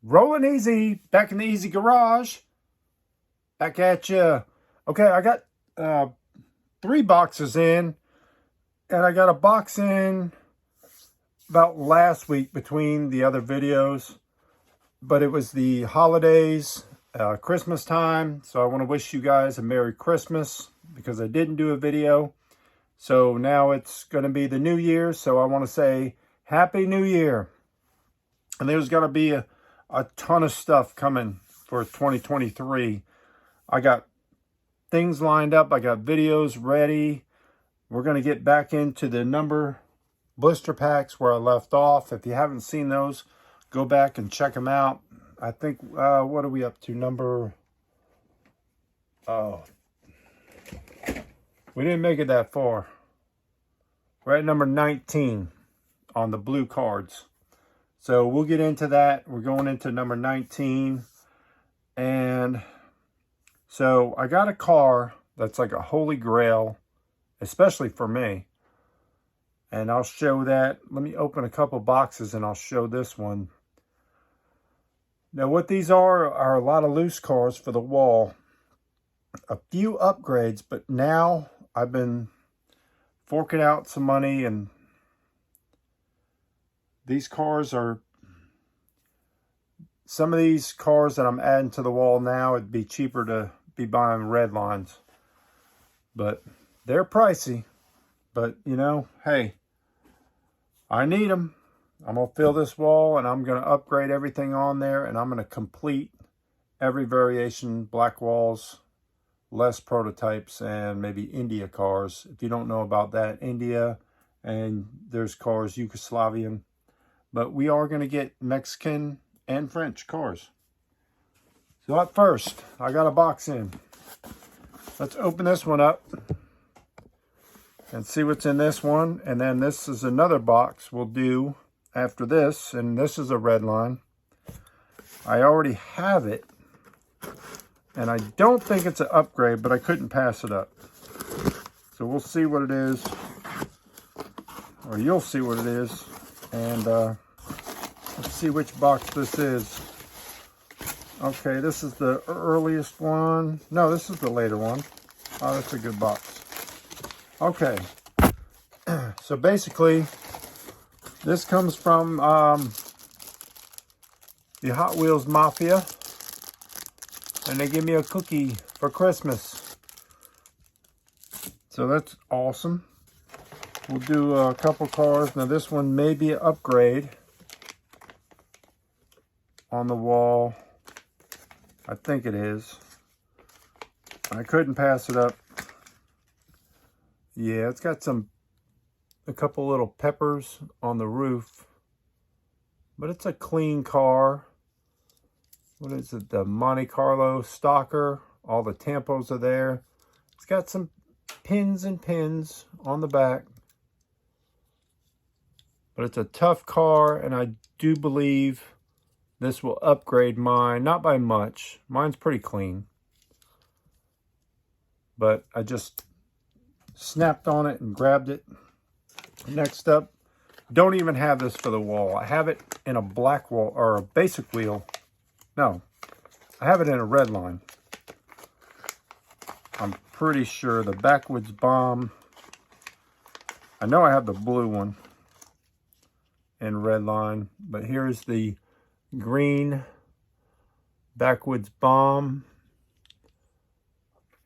Rolling easy, back in the easy garage. Back at you. Okay, I got 3 boxes in, and I got a box in about last week between the other videos, but it was the holidays, Christmas time, so I want to wish you guys a Merry Christmas because I didn't do a video. So now it's going to be the New Year, so I want to say Happy New Year. And there's going to be a ton of stuff coming for 2023. I got things lined up. I got videos ready. We're going to get back into the number blister packs where I left off. If you haven't seen those, go back and check them out. I think, what are we up to? We didn't make it that far. We're at number 19 on the blue cards. So we'll get into that. We're going into number 19. And so I got a car that's like a holy grail, especially for me. And I'll show that. Let me open a couple boxes and I'll show this one. Now what these are a lot of loose cars for the wall. A few upgrades, but now I've been forking out some money, and these cars are, some of these cars that I'm adding to the wall now, it'd be cheaper to be buying redlines. But they're pricey. But, you know, hey, I need them. I'm going to fill this wall, and I'm going to upgrade everything on there, and I'm going to complete every variation, black walls, less prototypes, and maybe India cars. If you don't know about that, India, and there's cars, Yugoslavian. But we are going to get Mexican and French cars. So up first, I got a box in. Let's open this one up and see what's in this one. And then this is another box we'll do after this. And this is a redline. I already have it. And I don't think it's an upgrade, but I couldn't pass it up. So we'll see what it is. Or you'll see what it is. And let's see which box this is. Okay, this is the earliest one. No, this is the later one. Oh, that's a good box. Okay. So basically, this comes from the Hot Wheels Mafia. And they give me a cookie for Christmas. So that's awesome. We'll do a couple cars. Now this one may be an upgrade on the wall. I think it is. I couldn't pass it up. Yeah, it's got a couple little peppers on the roof. But it's a clean car. What is it? The Monte Carlo Stalker. All the tampos are there. It's got some pins and pins on the back. But it's a tough car, and I do believe this will upgrade mine. Not by much. Mine's pretty clean. But I just snapped on it and grabbed it. Next up, don't even have this for the wall. I have it in a black wall, or a basic wheel. No, I have it in a red line. I'm pretty sure the backwoods bomb. I know I have the blue one in red line, but here's the green backwoods bomb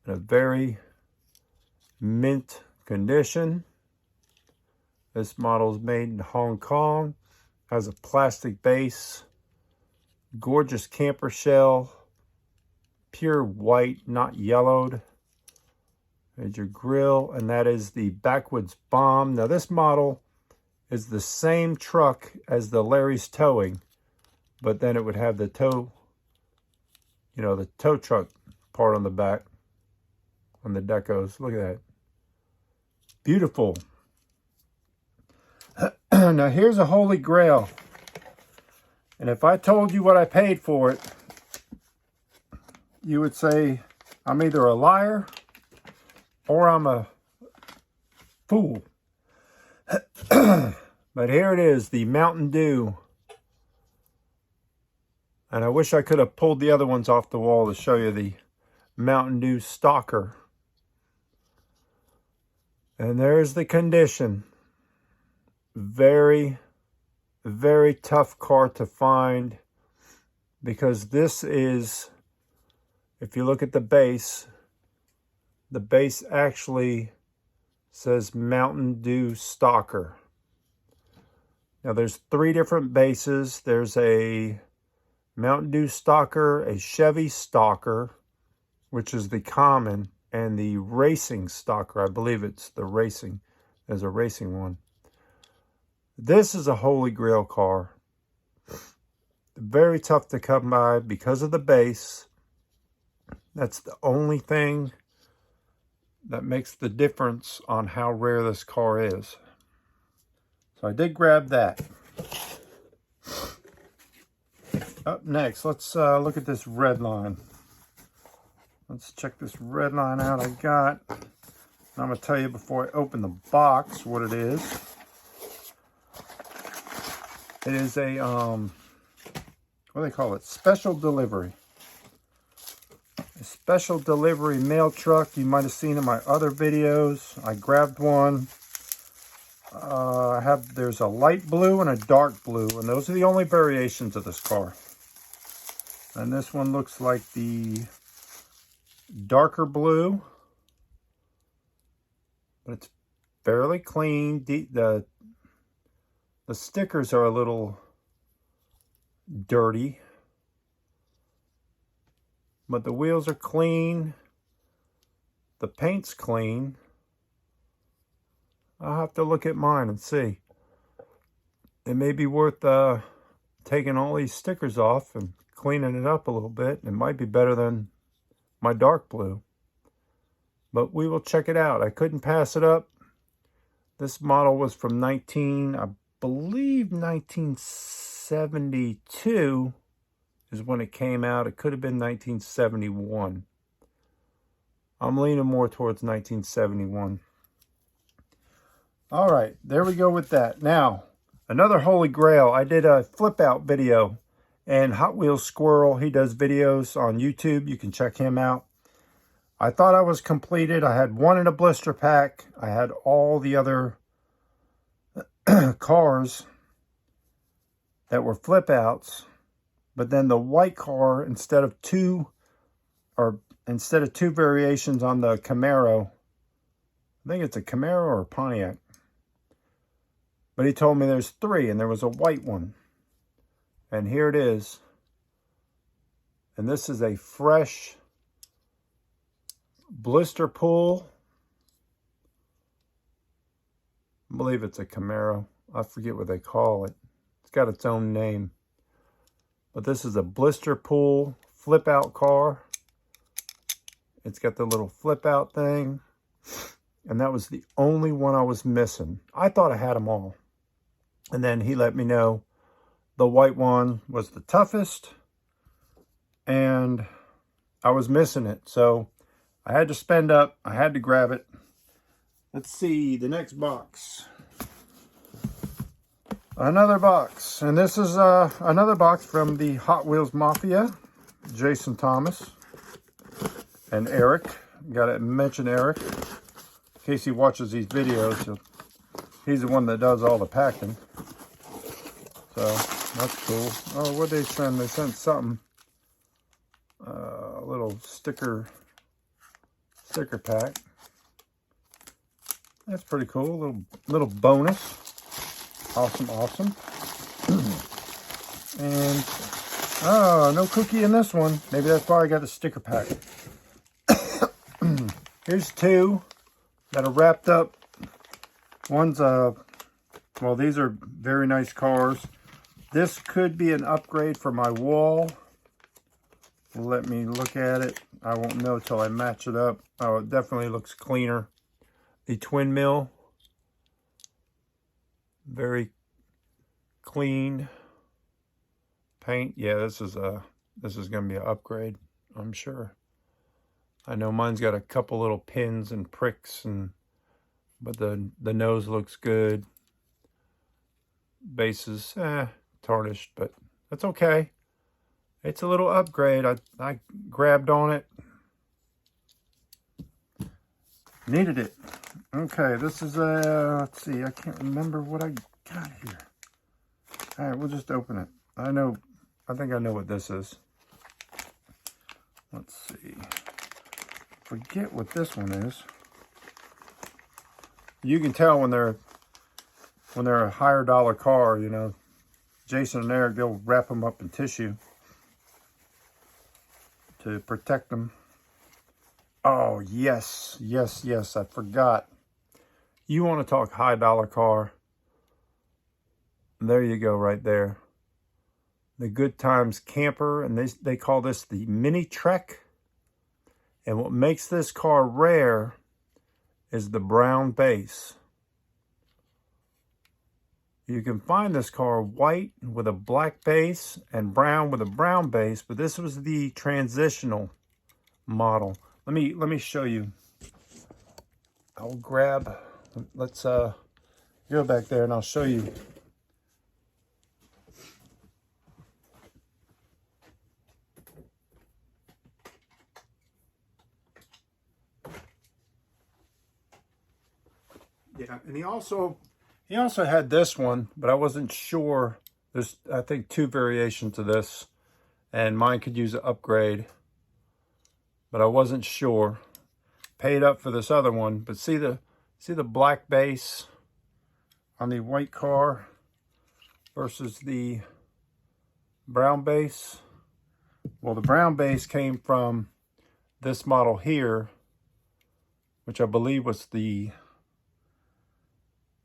in a very mint condition. This model is made in Hong Kong, has a plastic base. Gorgeous camper shell, pure white, not yellowed. There's your grill, and that is the backwoods bomb. Now this model is the same truck as the Larry's Towing, but then it would have the tow, you know, the tow truck part on the back, on the decos. Look at that. Beautiful. Now here's a holy grail. And if I told you what I paid for it, you would say I'm either a liar or I'm a fool. But here it is, the Mountain Dew And I wish I could have pulled the other ones off the wall to show you the Mountain Dew Stalker. And there's the condition. Very, very tough car to find, because this is, if you look at the base actually says Mountain Dew Stalker. Now there's 3 different bases. There's a Mountain Dew Stalker, a Chevy Stalker, which is the common, and the racing Stalker. I believe it's the racing. There's a racing one. This is a holy grail car. Very tough to come by because of the base. That's the only thing that makes the difference on how rare this car is. So I did grab that. Up next, let's look at this redline. Let's check this redline out I got. And I'm going to tell you before I open the box what it is. It is a, what do they call it? Special delivery. A special delivery mail truck. You might have seen in my other videos. I grabbed one. There's a light blue and a dark blue, and those are the only variations of this car. And this one looks like the darker blue, but it's fairly clean. The stickers are a little dirty, but the wheels are clean. The paint's clean. I'll have to look at mine and see. It may be worth taking all these stickers off and cleaning it up a little bit. It might be better than my dark blue, but we will check it out. I couldn't pass it up. This model was from I believe 1972 is when it came out. It could have been 1971. I'm leaning more towards 1971. All right, there we go with that. Now, another holy grail. I did a flip out video, and Hot Wheels Squirrel, he does videos on YouTube. You can check him out. I thought I was completed. I had one in a blister pack. I had all the other cars that were flip outs, but then the white car, instead of two variations on the Camaro, I think it's a Camaro or a Pontiac, but he told me there's 3 and there was a white one, and here it is. And this is a fresh blister pool. I believe it's a Camaro. I forget what they call it. It's got its own name. But this is a blister pool flip out car. It's got the little flip out thing. And that was the only one I was missing. I thought I had them all. And then he let me know the white one was the toughest, and I was missing it. So I had to spend up. I had to grab it. Let's see the next box. Another box. And this is another box from the Hot Wheels Mafia. Jason Thomas and Eric. Got to mention Eric. In case he watches these videos, he's the one that does all the packing. So that's cool. Oh, what did they send? They sent something. A little sticker pack. That's pretty cool. Little bonus. Awesome. And oh, no cookie in this one. Maybe that's why I got the sticker pack. Here's 2 that are wrapped up. One's well, these are very nice cars. This could be an upgrade for my wall. Let me look at it. I won't know till I match it up. Oh, it definitely looks cleaner. The twin mill. Very clean paint. Yeah, this is going to be an upgrade, I'm sure. I know mine's got a couple little pins and pricks, but the nose looks good. Base is tarnished, but that's okay. It's a little upgrade. I grabbed on it. Needed it. Okay, this is a, let's see, I can't remember what I got here. All right, we'll just open it. I think I know what this is. Let's see. Forget what this one is. You can tell when they're a higher dollar car, you know. Jason and Eric, they'll wrap them up in tissue to protect them. Oh, yes, yes, yes, I forgot. You want to talk high dollar car? There you go, right there. The Good Times camper, and they call this the Mini Trek. And what makes this car rare is the brown base. You can find this car white with a black base and brown with a brown base, but this was the transitional model. Let me show you. I'll grab, let's go back there and I'll show you. Yeah, and he also had this one, but I wasn't sure. There's, I think, 2 variations of this, and mine could use an upgrade, but I wasn't sure. Paid up for this other one, but see the black base on the white car versus the brown base. Well, the brown base came from this model here, which I believe was the,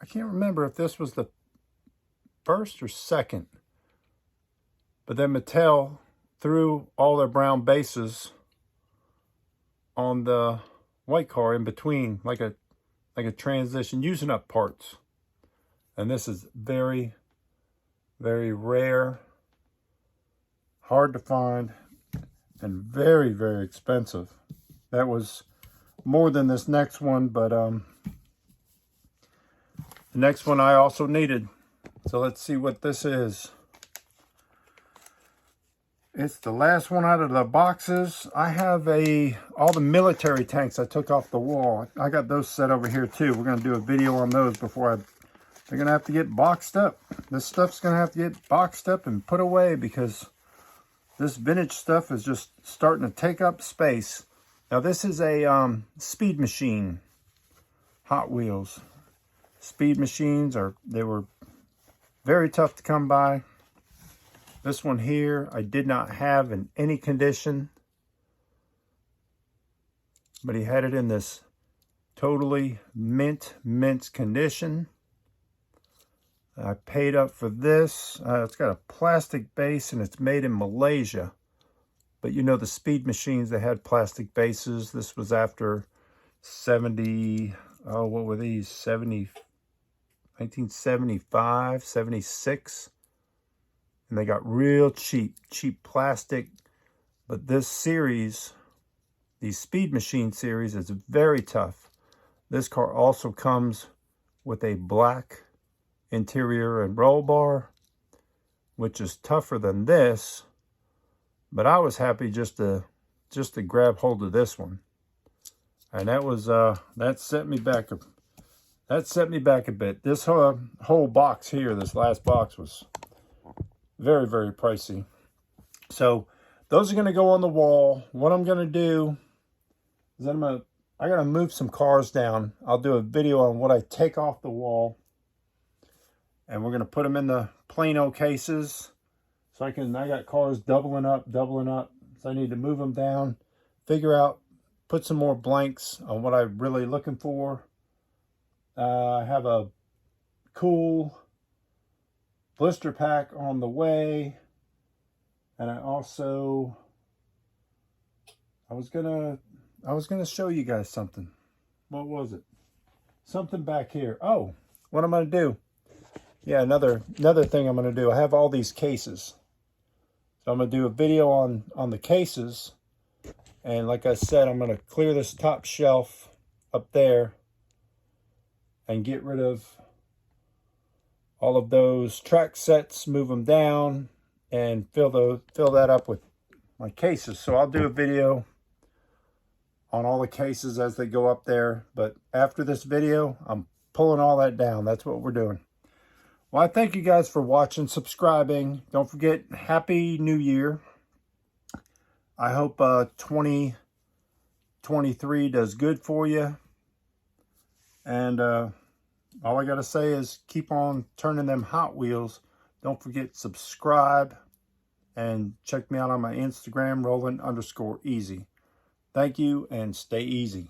I can't remember if this was the first or second, but then Mattel threw all their brown bases on the white car in between, like a transition, using up parts. And this is very, very rare, hard to find, and very, very expensive. That was more than this next one, but the next one I also needed. So let's see what this is. It's the last one out of the boxes. I have all the military tanks I took off the wall. I got those set over here too. We're gonna do a video on those before they're gonna have to get boxed up. This stuff's gonna have to get boxed up and put away because this vintage stuff is just starting to take up space. Now this is a speed machine, Hot Wheels. Speed machines they were very tough to come by. This one here, I did not have in any condition, but he had it in this totally mint condition. I paid up for this. It's got a plastic base and it's made in Malaysia. But you know the speed machines, they had plastic bases. This was after 70, oh, what were these? 1975, 76. And they got real cheap plastic. But this series, the Speed Machine series, is very tough. This car also comes with a black interior and roll bar, which is tougher than this. But I was happy just to grab hold of this one. And that was that set me back a bit. This whole box here, this last box, was very, very pricey. So those are going to go on the wall. What I'm going to do is I got to move some cars down. I'll do a video on what I take off the wall. And we're going to put them in the Plano cases. So I got cars doubling up. So I need to move them down, figure out, put some more blanks on what I'm really looking for. I have a cool blister pack on the way, and I was gonna show you guys something. What was it? Something back here. Oh, what I'm gonna do? Yeah, another thing I'm gonna do. I have all these cases, so I'm gonna do a video on the cases, and like I said, I'm gonna clear this top shelf up there and get rid of all of those track sets, move them down, and fill that up with my cases. So I'll do a video on all the cases as they go up there. But after this video, I'm pulling all that down. That's what we're doing. Well, I thank you guys for watching, subscribing. Don't forget, Happy New Year. I hope 2023 does good for you. And all I got to say is keep on turning them Hot Wheels. Don't forget, subscribe. And check me out on my Instagram, Roland_easy. Thank you, and stay easy.